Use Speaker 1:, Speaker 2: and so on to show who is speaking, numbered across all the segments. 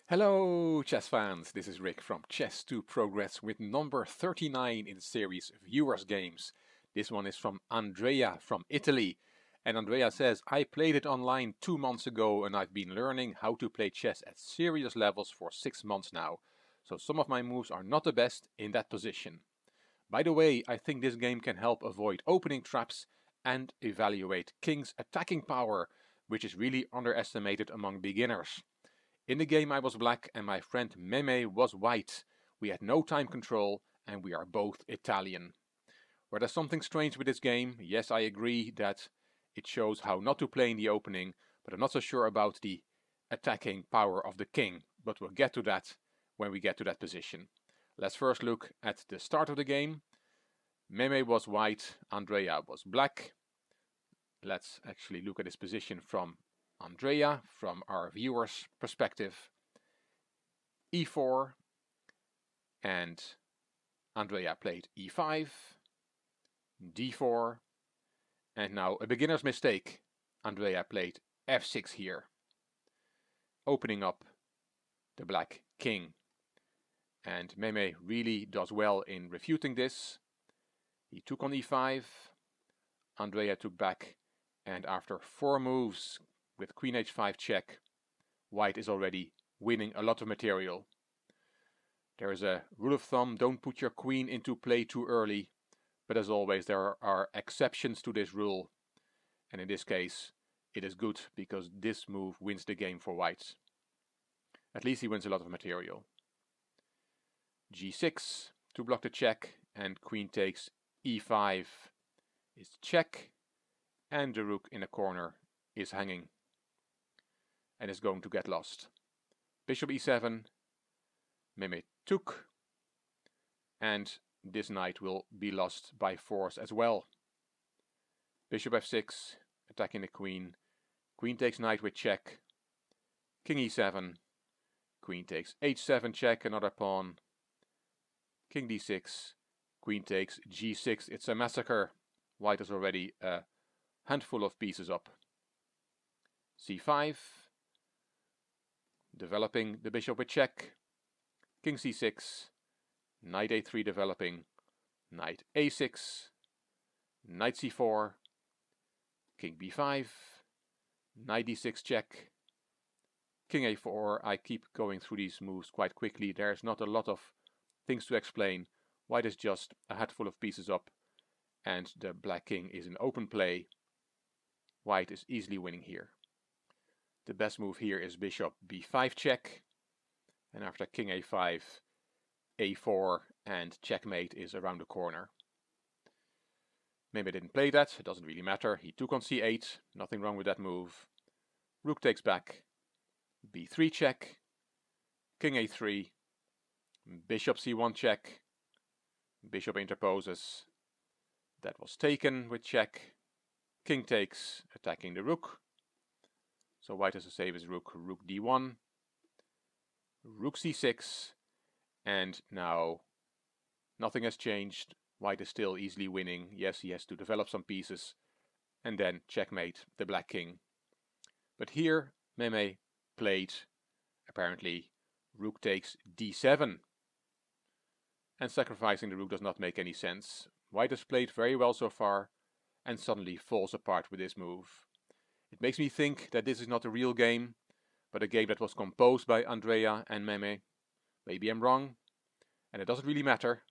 Speaker 1: Hello, chess fans! This is Rick from Chess to Progress with number 39 in the series Viewers Games. This one is from Andrea from Italy. And Andrea says, I played it online 2 months ago and I've been learning how to play chess at serious levels for 6 months now. So some of my moves are not the best in that position. By the way, I think this game can help avoid opening traps and evaluate King's attacking power, which is really underestimated among beginners. In the game I was black and my friend Meme was white. We had no time control and we are both Italian. Where there's something strange with this game, yes, I agree that it shows how not to play in the opening, but I'm not so sure about the attacking power of the king. But we'll get to that when we get to that position. Let's first look at the start of the game. Meme was white, Andrea was black. Let's actually look at his position from Andrea, from our viewer's perspective. e4, and Andrea played e5, d4, and now a beginner's mistake. Andrea played f6 here, opening up the black king. And Meme really does well in refuting this. He took on e5, Andrea took back, and after 4 moves with queen h5 check, white is already winning a lot of material. There is a rule of thumb, don't put your queen into play too early, but as always there are exceptions to this rule, and in this case it is good because this move wins the game for white. At least he wins a lot of material. g6 to block the check, and queen takes e5 is check, and the rook in a corner is hanging and is going to get lost. Bishop e7, Meme took, and this knight will be lost by force as well. Bishop f6, attacking the queen. Queen takes knight with check. King e7, queen takes h7 check, another pawn. King d6, queen takes g6. It's a massacre. White is already a handful of pieces up. c5, developing the bishop with check. King c6, knight a3 developing, knight a6, knight c4, king b5, knight d6 check, king a4. I keep going through these moves quite quickly. There's not a lot of things to explain. White is just a hatful of pieces up and the black king is in open play. White is easily winning here. The best move here is bishop b5 check, and after king a5, a4 and checkmate is around the corner. Maybe I didn't play that, it doesn't really matter. He took on c8, nothing wrong with that move. Rook takes back, b3 check, king a3, bishop c1 check, bishop interposes. That was taken with check. King takes, attacking the rook. So white has to save his rook. Rook d1, rook c6, and now nothing has changed. White is still easily winning. Yes, he has to develop some pieces and then checkmate the black king. But here Meme played, apparently, rook takes d7, and sacrificing the rook does not make any sense. White has played very well so far and suddenly falls apart with this move. It makes me think that this is not a real game, but a game that was composed by Andrea and Meme. Maybe I'm wrong, and it doesn't really matter.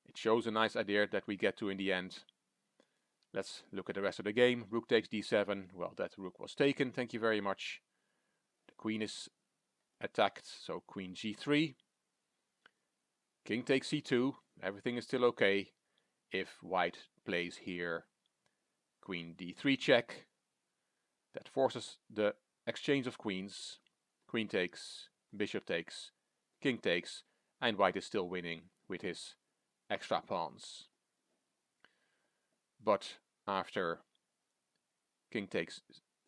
Speaker 1: It shows a nice idea that we get to in the end. Let's look at the rest of the game. Rook takes d7. Well, that rook was taken, thank you very much. The queen is attacked, so queen g3. King takes c2. Everything is still okay. If white plays here, queen d3 check. That forces the exchange of queens. Queen takes, bishop takes, king takes, and white is still winning with his extra pawns. But after king takes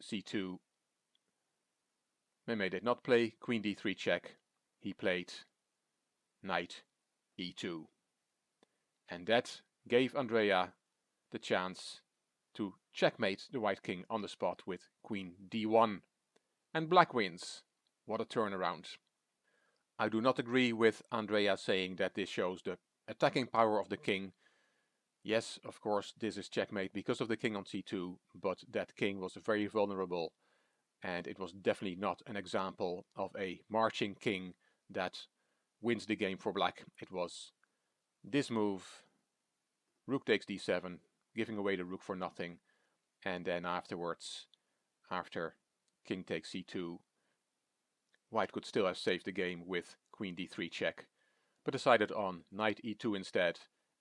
Speaker 1: c2, Meme did not play queen d3 check. He played knight e2. And that gave Andrea the chance to checkmate the white king on the spot with queen d1. And black wins. What a turnaround. I do not agree with Andrea saying that this shows the attacking power of the king. Yes, of course, this is checkmate because of the king on c2, but that king was very vulnerable, and it was definitely not an example of a marching king that wins the game for black. It was this move, rook takes d7, giving away the rook for nothing, and then afterwards, after king takes c2, white could still have saved the game with queen d3 check, but decided on knight e2 instead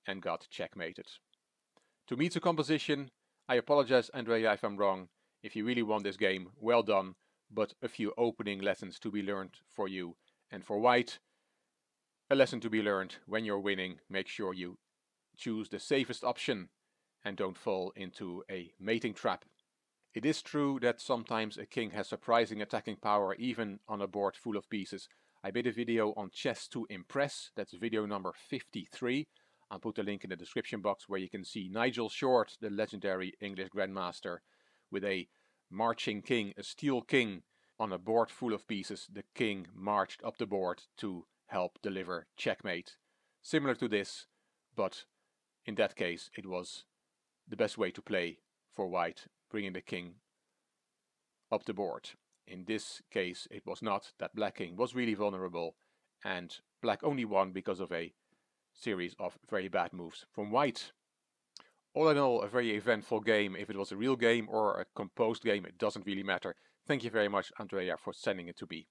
Speaker 1: and got checkmated. To meet the composition, I apologize, Andrea, if I'm wrong. If you really won this game, well done, but a few opening lessons to be learned for you. And for white, a lesson to be learned: when you're winning, make sure you choose the safest option and don't fall into a mating trap. It is true that sometimes a king has surprising attacking power even on a board full of pieces. I made a video on chess to impress, that's video number 53. I'll put a link in the description box where you can see Nigel Short, the legendary English grandmaster, with a marching king, a steel king, on a board full of pieces. The king marched up the board to help deliver checkmate. Similar to this, but in that case it was the best way to play for white, bringing the king up the board. In this case it was not. That black king was really vulnerable, and black only won because of a series of very bad moves from white. All in all, a very eventful game. If it was a real game or a composed game, it doesn't really matter. Thank you very much, Andrea, for sending it to me.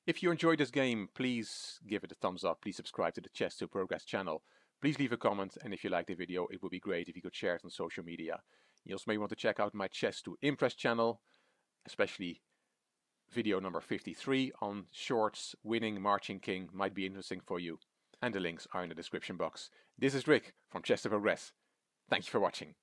Speaker 1: If you enjoyed this game, please give it a thumbs up. Please subscribe to the Chess to Progress channel. Please leave a comment, and if you liked the video, it would be great if you could share it on social media. You also may want to check out my Chess to Impress channel, especially video number 53 on Short's winning marching king might be interesting for you. And the links are in the description box. This is Rick from Chess to Progress. Thank you for watching.